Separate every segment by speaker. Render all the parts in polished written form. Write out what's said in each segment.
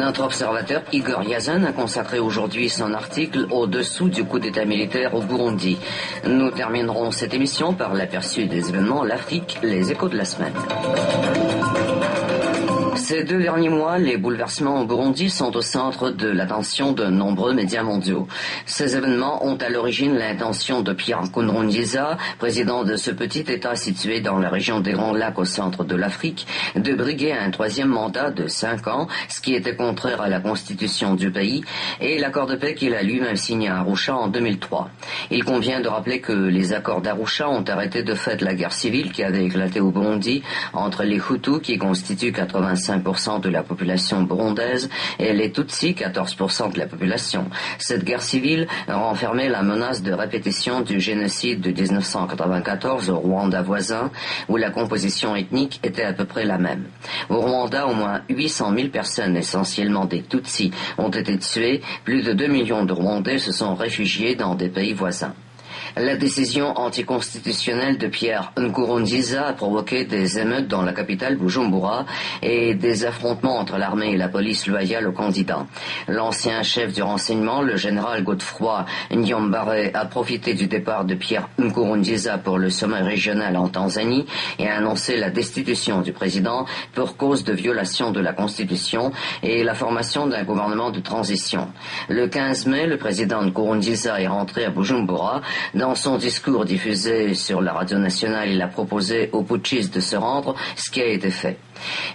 Speaker 1: Notre observateur Igor Yazan a consacré aujourd'hui son article au-dessous du coup d'état militaire au Burundi. Nous terminerons cette émission par l'aperçu des événements, l'Afrique, les échos de la semaine. Ces 2 derniers mois, les bouleversements au Burundi sont au centre de l'attention de nombreux médias mondiaux. Ces événements ont à l'origine l'intention de Pierre Nkurunziza, président de ce petit État situé dans la région des Grands Lacs au centre de l'Afrique, de briguer un 3e mandat de 5 ans, ce qui était contraire à la constitution du pays, et l'accord de paix qu'il a lui-même signé à Arusha en 2003. Il convient de rappeler que les accords d'Arusha ont arrêté de fait la guerre civile qui avait éclaté au Burundi entre les Hutus, qui constituent 85% de la population burundaise, et les Tutsis, 14% de la population. Cette guerre civile renfermait la menace de répétition du génocide de 1994 au Rwanda voisin, où la composition ethnique était à peu près la même. Au Rwanda, au moins 800 000 personnes, essentiellement des Tutsis, ont été tuées. Plus de 2 millions de Rwandais se sont réfugiés dans des pays voisins. La décision anticonstitutionnelle de Pierre Nkurunziza a provoqué des émeutes dans la capitale Bujumbura et des affrontements entre l'armée et la police loyale au candidat. L'ancien chef du renseignement, le général Godefroy Niyombare, a profité du départ de Pierre Nkurunziza pour le sommet régional en Tanzanie et a annoncé la destitution du président pour cause de violation de la Constitution et la formation d'un gouvernement de transition. Le 15 mai, le président Nkurunziza est rentré à Bujumbura. Dans son discours diffusé sur la radio nationale, il a proposé aux putschistes de se rendre, ce qui a été fait.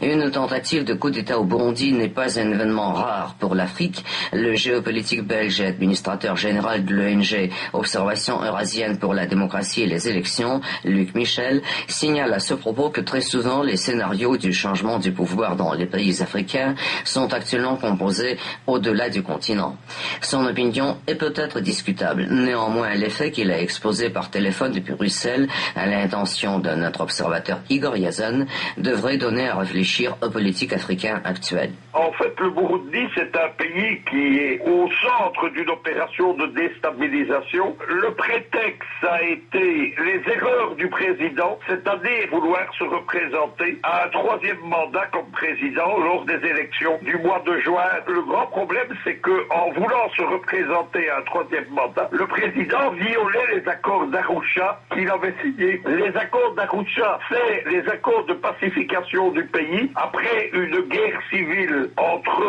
Speaker 1: Une tentative de coup d'État au Burundi n'est pas un événement rare pour l'Afrique. Le géopolitique belge et administrateur général de l'ONG Observation eurasienne pour la démocratie et les élections, Luc Michel, signale à ce propos que très souvent les scénarios du changement du pouvoir dans les pays africains sont actuellement composés au-delà du continent. Son opinion est peut-être discutable. Néanmoins, l'effet qu'il a exposé par téléphone depuis Bruxelles à l'intention de notre observateur Igor Yazan devrait donner à réfléchir aux politiques africaines actuelles.
Speaker 2: En fait, le Burundi, c'est un pays qui est au centre d'une opération de déstabilisation. Le prétexte a été les erreurs du président, c'est-à-dire vouloir se représenter à un 3e mandat comme président lors des élections du mois de juin. Le grand problème, c'est qu'en voulant se représenter à un 3e mandat, le président violait les accords d'Arusha qu'il avait signés. Les accords d'Arusha, c'est les accords de pacification du pays après une guerre civile entre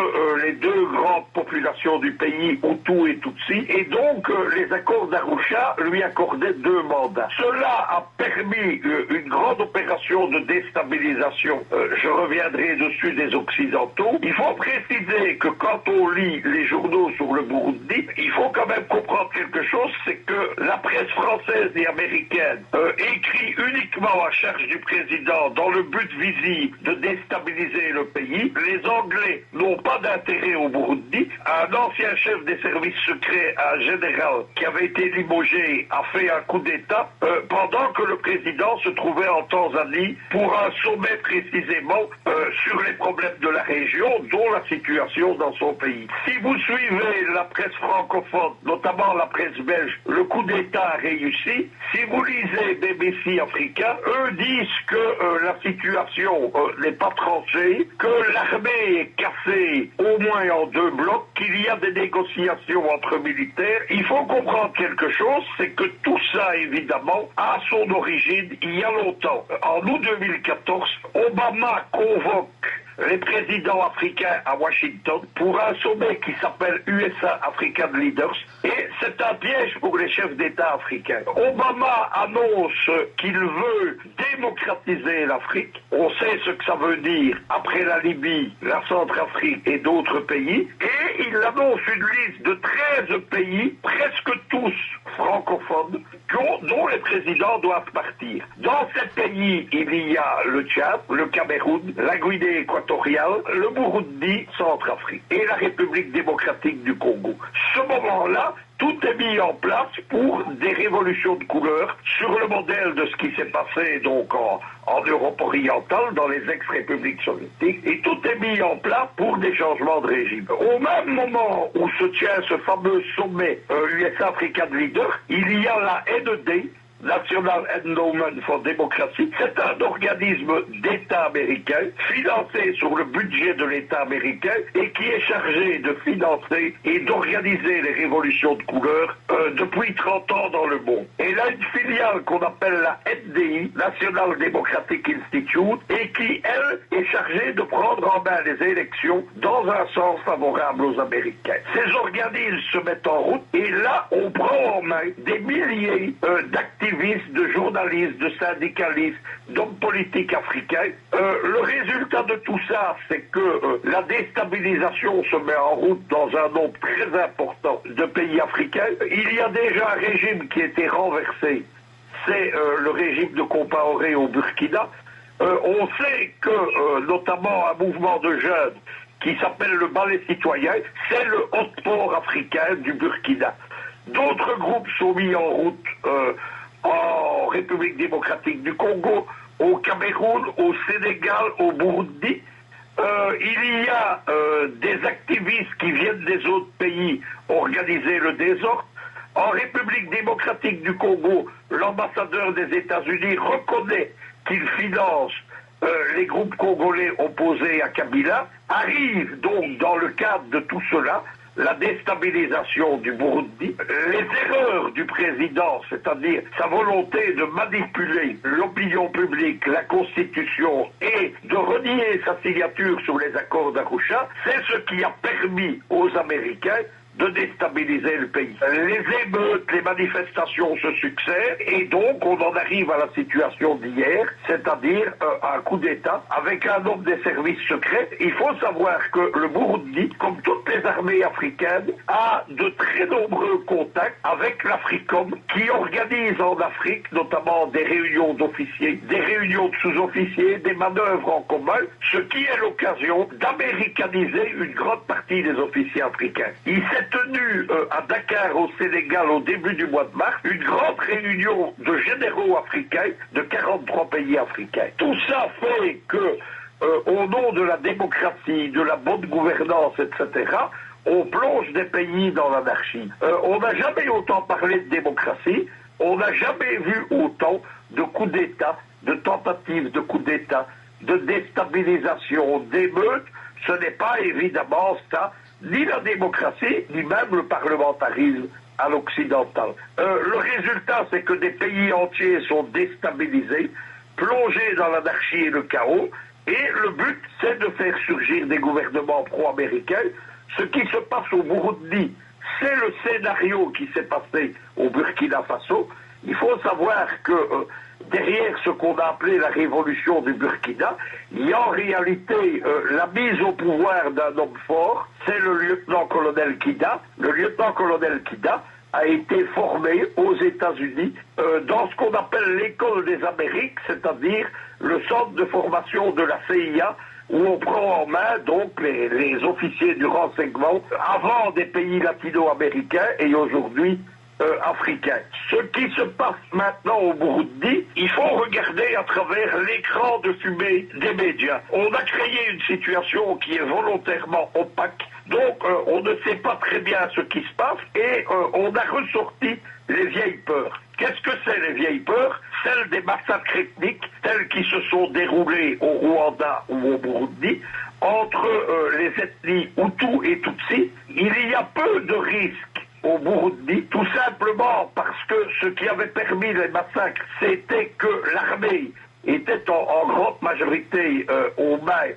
Speaker 2: les 2 grandes populations du pays, Hutu et Tutsi, et donc les accords d'Arusha lui accordaient 2 mandats. Cela a permis une grande opération de déstabilisation. Je reviendrai dessus des Occidentaux. Il faut préciser que quand on lit les journaux sur le Burundi, il faut quand même comprendre quelque chose, c'est que la presse française et américaine écrit uniquement à charge du président dans le but visible de déstabiliser le pays. Les Anglais n'ont pas d'intérêt au Burundi. Un ancien chef des services secrets, un général qui avait été limogé, a fait un coup d'État pendant que le président se trouvait en Tanzanie pour un sommet précisément sur les problèmes de la région, dont la situation dans son pays. Si vous suivez la presse francophone, notamment la presse belge, le coup d'État a réussi. Si vous lisez BBC Africa, eux disent que la situation n'est pas tranchée, que l'armée est cassée au moins en 2 blocs, qu'il y a des négociations entre militaires. Il faut comprendre quelque chose, c'est que tout ça, évidemment, a son origine il y a longtemps. En août 2014, Obama convoque les présidents africains à Washington pour un sommet qui s'appelle USA African Leaders, et c'est un piège pour les chefs d'État africains. Obama annonce qu'il veut démocratiser l'Afrique. On sait ce que ça veut dire après la Libye, la Centrafrique et d'autres pays, et il annonce une liste de 13 pays, presque tous francophones, dont les présidents doivent partir. Dans ces pays, il y a le Tchad, le Cameroun, la Guinée équatoriale, le Burundi, Centrafrique et la République démocratique du Congo. Ce moment-là, tout est mis en place pour des révolutions de couleur sur le modèle de ce qui s'est passé donc en Europe orientale, dans les ex-républiques soviétiques, et tout est mis en place pour des changements de régime. Au même moment où se tient ce fameux sommet USA African Leader, il y a la NED, National Endowment for Democracy, c'est un organisme d'État américain financé sur le budget de l'État américain et qui est chargé de financer et d'organiser les révolutions de couleur depuis 30 ans dans le monde. Et là, une filiale qu'on appelle la NDI, National Democratic Institute, et qui, elle, est chargée de prendre en main les élections dans un sens favorable aux Américains. Ces organismes se mettent en route et là, on prend en main des milliers d'activistes, de journalistes, de syndicalistes, d'hommes politiques africains. Le résultat de tout ça, c'est que la déstabilisation se met en route dans un nombre très important de pays africains. Il y a déjà un régime qui a été renversé, c'est le régime de Compaoré au Burkina. On sait que, notamment, un mouvement de jeunes qui s'appelle le Ballet citoyen, c'est le Haut-Port africain du Burkina. D'autres groupes sont mis en route en République démocratique du Congo, au Cameroun, au Sénégal, au Burundi. Il y a des activistes qui viennent des autres pays organiser le désordre. En République démocratique du Congo, l'ambassadeur des États-Unis reconnaît qu'il finance les groupes congolais opposés à Kabila. Arrive donc dans le cadre de tout cela la déstabilisation du Burundi, les erreurs du président, c'est-à-dire sa volonté de manipuler l'opinion publique, la Constitution et de renier sa signature sur les accords d'Arusha, c'est ce qui a permis aux Américains de déstabiliser le pays. Les émeutes, les manifestations se succèdent et donc on en arrive à la situation d'hier, c'est-à-dire un coup d'État avec un homme des services secrets. Il faut savoir que le Burundi, comme toutes les armées africaines, a de très nombreux contacts avec l'Africom qui organise en Afrique notamment des réunions d'officiers, des réunions de sous-officiers, des manœuvres en commun, ce qui est l'occasion d'américaniser une grande partie des officiers africains. Il s'est tenu à Dakar au Sénégal au début du mois de mars une grande réunion de généraux africains de 43 pays africains. Tout ça fait que au nom de la démocratie, de la bonne gouvernance, etc., on plonge des pays dans l'anarchie. On n'a jamais autant parlé de démocratie, on n'a jamais vu autant de coups d'État, de tentatives de coups d'État, de déstabilisation, d'émeutes. Ce n'est pas évidemment ça, ni la démocratie, ni même le parlementarisme à l'occidental. Le résultat, c'est que des pays entiers sont déstabilisés, plongés dans l'anarchie et le chaos, et le but, c'est de faire surgir des gouvernements pro-américains. Ce qui se passe au Burundi, c'est le scénario qui s'est passé au Burkina Faso. Il faut savoir que derrière ce qu'on a appelé la révolution du Burkina, il y a en réalité la mise au pouvoir d'un homme fort, c'est le lieutenant-colonel Kida. Le lieutenant-colonel Kida a été formé aux États-Unis dans ce qu'on appelle l'école des Amériques, c'est-à-dire le centre de formation de la CIA, où on prend en main donc les officiers du renseignement, avant des pays latino-américains et aujourd'hui africains. Ce qui se passe maintenant au Burundi, il faut regarder à travers l'écran de fumée des médias. On a créé une situation qui est volontairement opaque, donc on ne sait pas très bien ce qui se passe et on a ressorti les vieilles peurs. Qu'est-ce que c'est les vieilles peurs? Celles des massacres ethniques, telles qui se sont déroulées au Rwanda ou au Burundi, entre les ethnies Hutu et Tutsi. Il y a peu de risques au Burundi, tout simplement parce que ce qui avait permis les massacres, c'était que l'armée était en grande majorité aux mains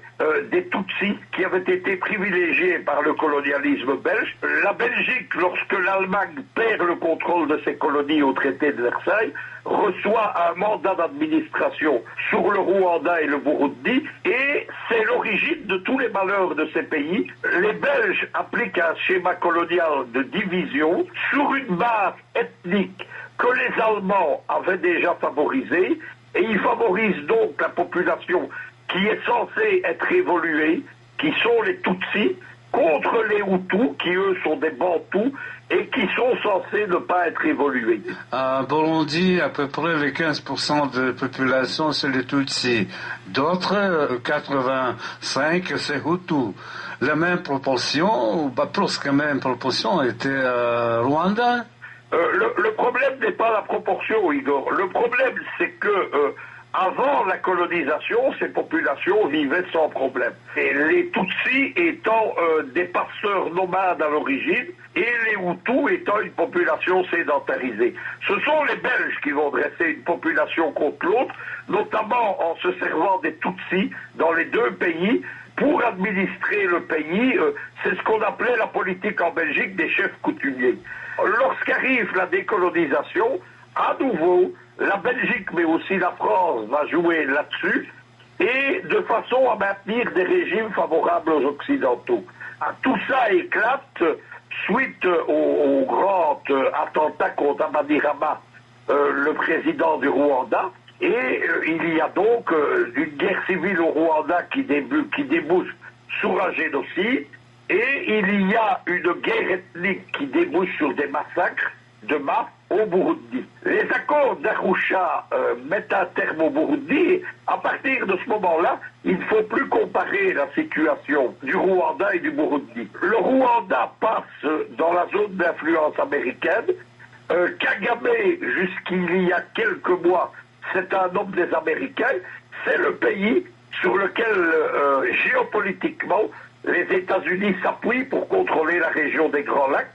Speaker 2: des Tutsis qui avaient été privilégiés par le colonialisme belge. La Belgique, lorsque l'Allemagne perd le contrôle de ses colonies au traité de Versailles, reçoit un mandat d'administration sur le Rwanda et le Burundi, et c'est l'origine de tous les malheurs de ces pays. Les Belges appliquent un schéma colonial de division sur une base ethnique que les Allemands avaient déjà favorisée, et ils favorisent donc la population qui est censée être évoluée, qui sont les Tutsis, contre les Hutus, qui eux sont des Bantous, et qui sont censés ne pas être évolués.
Speaker 3: En Burundi, à peu près les 15% de la population, c'est les Tutsis. D'autres, 85, c'est Hutu. La même proportion, ou plus que même proportion, était Rwanda.
Speaker 2: Le problème n'est pas la proportion, Igor. Le problème, c'est que avant la colonisation, ces populations vivaient sans problème. Et les Tutsis étant des passeurs nomades à l'origine, et les Hutus étant une population sédentarisée. Ce sont les Belges qui vont dresser une population contre l'autre, notamment en se servant des Tutsis dans les deux pays, pour administrer le pays. C'est ce qu'on appelait la politique en Belgique des chefs coutumiers. Lorsqu'arrive la décolonisation, à nouveau, la Belgique, mais aussi la France, va jouer là-dessus, et de façon à maintenir des régimes favorables aux Occidentaux. Tout ça éclate suite au grand attentat contre Abadirama, le président du Rwanda, et il y a donc une guerre civile au Rwanda qui débouche sur un génocide, et il y a une guerre ethnique qui débouche sur des massacres de masse au Burundi. Les accords d'Arusha mettent un terme au Burundi, et à partir de ce moment-là, il ne faut plus comparer la situation du Rwanda et du Burundi. Le Rwanda passe dans la zone d'influence américaine. Kagame, jusqu'il y a quelques mois, c'est un homme des Américains. C'est le pays sur lequel, géopolitiquement, les États-Unis s'appuient pour contrôler la région des Grands Lacs.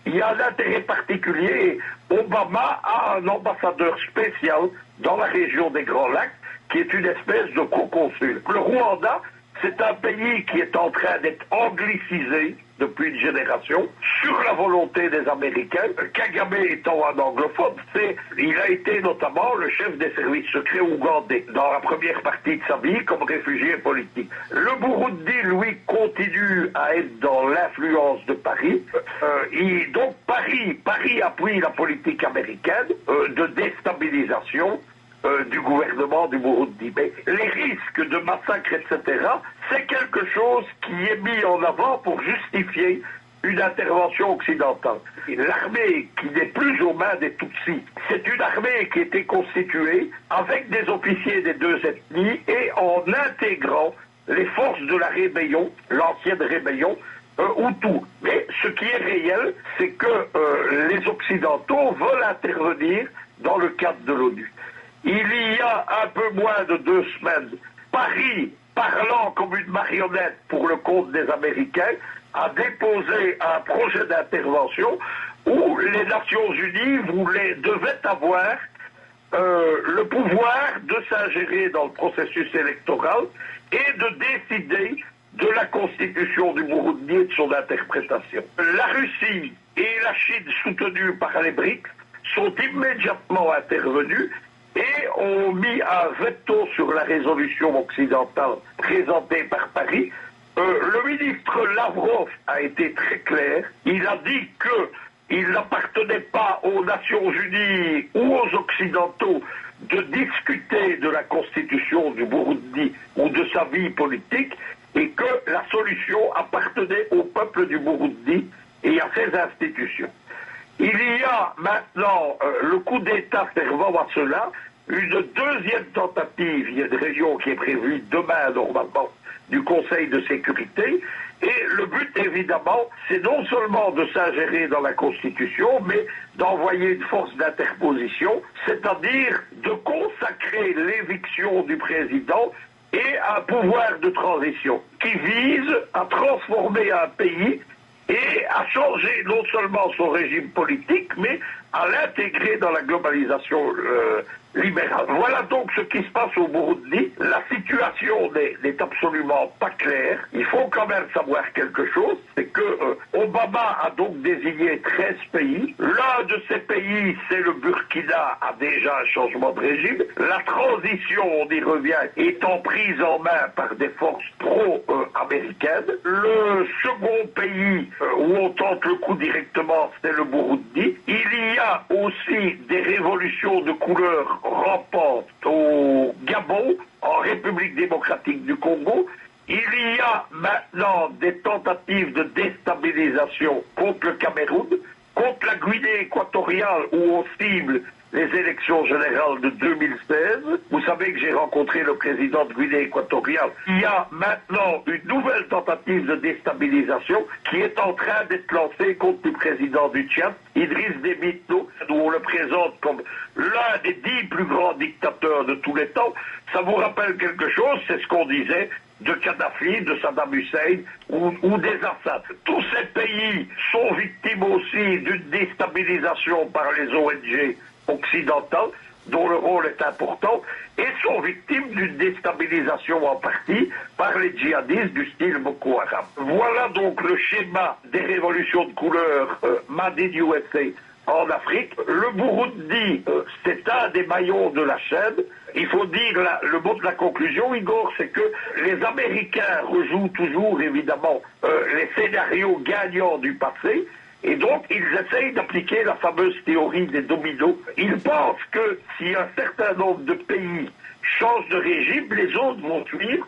Speaker 2: Il y a un intérêt particulier. Obama a un ambassadeur spécial dans la région des Grands Lacs, qui est une espèce de proconsul. Le Rwanda, c'est un pays qui est en train d'être anglicisé depuis une génération, sur la volonté des Américains. Kagame étant un anglophone, il a été notamment le chef des services secrets ougandais dans la première partie de sa vie comme réfugié politique. Le Burundi, lui, continue à être dans l'influence de Paris. Donc Paris appuie la politique américaine de déstabilisation du gouvernement du Burundi. Mais les risques de massacres, etc., c'est quelque chose qui est mis en avant pour justifier une intervention occidentale. L'armée qui n'est plus aux mains des Tutsis, c'est une armée qui était constituée avec des officiers des deux ethnies et en intégrant les forces de la rébellion, l'ancienne rébellion, Hutu. Mais ce qui est réel, c'est que les Occidentaux veulent intervenir dans le cadre de l'ONU. Il y a un peu moins de 2 semaines, Paris, parlant comme une marionnette pour le compte des Américains, a déposé un projet d'intervention où les Nations Unies devaient avoir le pouvoir de s'ingérer dans le processus électoral et de décider de la constitution du Burundi et de son interprétation. La Russie et la Chine, soutenues par les BRICS, sont immédiatement intervenues et ont mis un veto sur la résolution occidentale présentée par Paris. Le ministre Lavrov a été très clair. Il a dit qu'il n'appartenait pas aux Nations Unies ou aux Occidentaux de discuter de la constitution du Burundi ou de sa vie politique, et que la solution appartenait au peuple du Burundi et à ses institutions. Il y a maintenant le coup d'État servant à cela, une deuxième tentative, il y a une réunion qui est prévue demain normalement du Conseil de sécurité, et le but évidemment c'est non seulement de s'ingérer dans la Constitution, mais d'envoyer une force d'interposition, c'est-à-dire de consacrer l'éviction du président et un pouvoir de transition qui vise à transformer un pays et à changer non seulement son régime politique, mais à l'intégrer dans la globalisation libérale. Voilà donc ce qui se passe au Burundi. La situation n'est absolument pas claire. Il faut quand même savoir quelque chose, c'est que Obama a donc désigné 13 pays. L'un de ces pays, c'est le Burkina, a déjà un changement de régime. La transition, on y revient, étant prise en main par des forces pro-américaines. Le second pays où on tente le coup directement, c'est le Burundi. Il y a aussi des révolutions de couleur rampante au Gabon, en République démocratique du Congo. Il y a maintenant des tentatives de déstabilisation contre le Cameroun, contre la Guinée équatoriale où on cible les élections générales de 2016. Vous savez que j'ai rencontré le président de Guinée équatoriale. Il y a maintenant une nouvelle tentative de déstabilisation qui est en train d'être lancée contre le président du Tchad, Idriss Déby Itno, où on le présente comme l'un des 10 plus grands dictateurs de tous les temps. Ça vous rappelle quelque chose? C'est ce qu'on disait de Kadhafi, de Saddam Hussein ou des Assad. Tous ces pays sont victimes aussi d'une déstabilisation par les ONG occidentales, dont le rôle est important, et sont victimes d'une déstabilisation en partie par les djihadistes du style Boko Haram. Voilà donc le schéma des révolutions de couleur Made in USA en Afrique. Le Burundi, c'est un des maillons de la chaîne. Il faut dire, le mot de la conclusion, Igor, c'est que les Américains rejouent toujours, évidemment, les scénarios gagnants du passé, et donc ils essayent d'appliquer la fameuse théorie des dominos. Ils pensent que si un certain nombre de pays changent de régime, les autres vont suivre,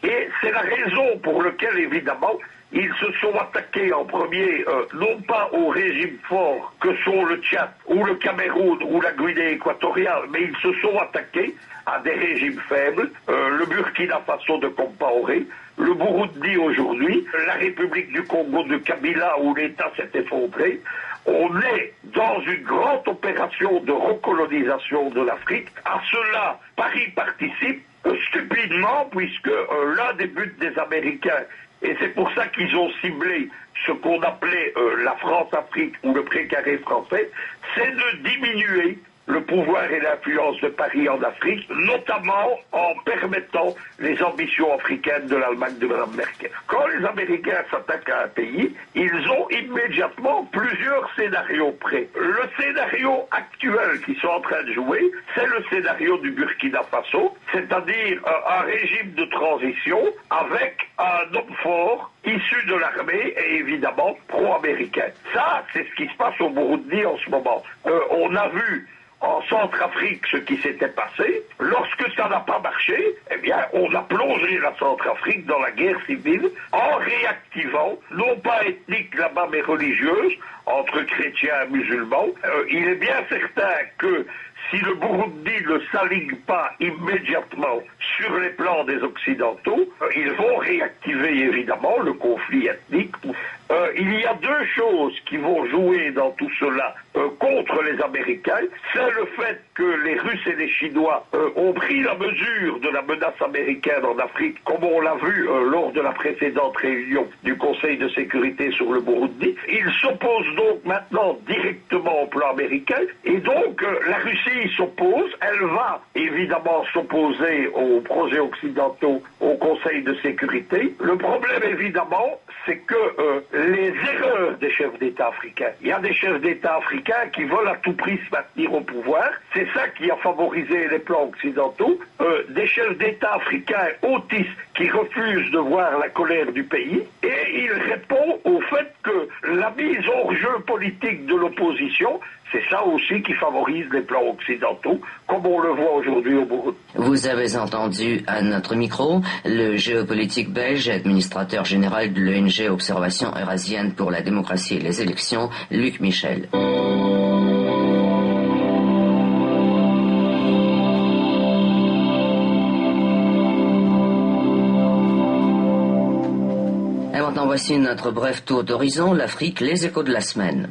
Speaker 2: et c'est la raison pour laquelle, évidemment, ils se sont attaqués en premier, non pas aux régimes forts que sont le Tchad ou le Cameroun ou la Guinée équatoriale, mais ils se sont attaqués à des régimes faibles, le Burkina Faso de Compaoré, le Burundi aujourd'hui, la République du Congo de Kabila où l'État s'est effondré. On est dans une grande opération de recolonisation de l'Afrique. À cela, Paris participe stupidement puisque l'un des buts des Américains, et c'est pour ça qu'ils ont ciblé ce qu'on appelait la France-Afrique ou le précaré français, c'est de diminuer le pouvoir et l'influence de Paris en Afrique, notamment en permettant les ambitions africaines de l'Allemagne de Mme Merkel. Quand les Américains s'attaquent à un pays, ils ont immédiatement plusieurs scénarios prêts. Le scénario actuel qu'ils sont en train de jouer, c'est le scénario du Burkina Faso, c'est-à-dire un régime de transition avec un homme fort issu de l'armée et évidemment pro-américain. Ça, c'est ce qui se passe au Burundi en ce moment. On a vu en Centrafrique ce qui s'était passé. Lorsque ça n'a pas marché, eh bien, on a plongé la Centrafrique dans la guerre civile en réactivant, non pas ethnique là-bas, mais religieuse, entre chrétiens et musulmans. Il est bien certain que si le Burundi ne s'aligne pas immédiatement sur les plans des Occidentaux, ils vont réactiver évidemment le conflit ethnique. Il y a deux choses qui vont jouer dans tout cela contre les Américains. C'est le fait que les Russes et les Chinois ont pris la mesure de la menace américaine en Afrique, comme on l'a vu lors de la précédente réunion du Conseil de sécurité sur le Burundi. Ils s'opposent donc maintenant directement au plan américain, et donc la Russie s'oppose. Elle va évidemment s'opposer aux projets occidentaux au Conseil de sécurité. Le problème évidemment, c'est que les erreurs des chefs d'État africains, il y a des chefs d'État africains qui veulent à tout prix se maintenir au pouvoir, c'est ça qui a favorisé les plans occidentaux, des chefs d'État africains autistes qui refusent de voir la colère du pays, et il répond au fait que la mise hors jeu politique de l'opposition, c'est ça aussi qui favorise les plans occidentaux, comme on le voit aujourd'hui au Burundi.
Speaker 1: Vous avez entendu à notre micro le géopolitique belge, administrateur général de l'ONG Observation eurasienne pour la démocratie et les élections, Luc Michel. Et maintenant voici notre bref tour d'horizon, l'Afrique, les échos de la semaine.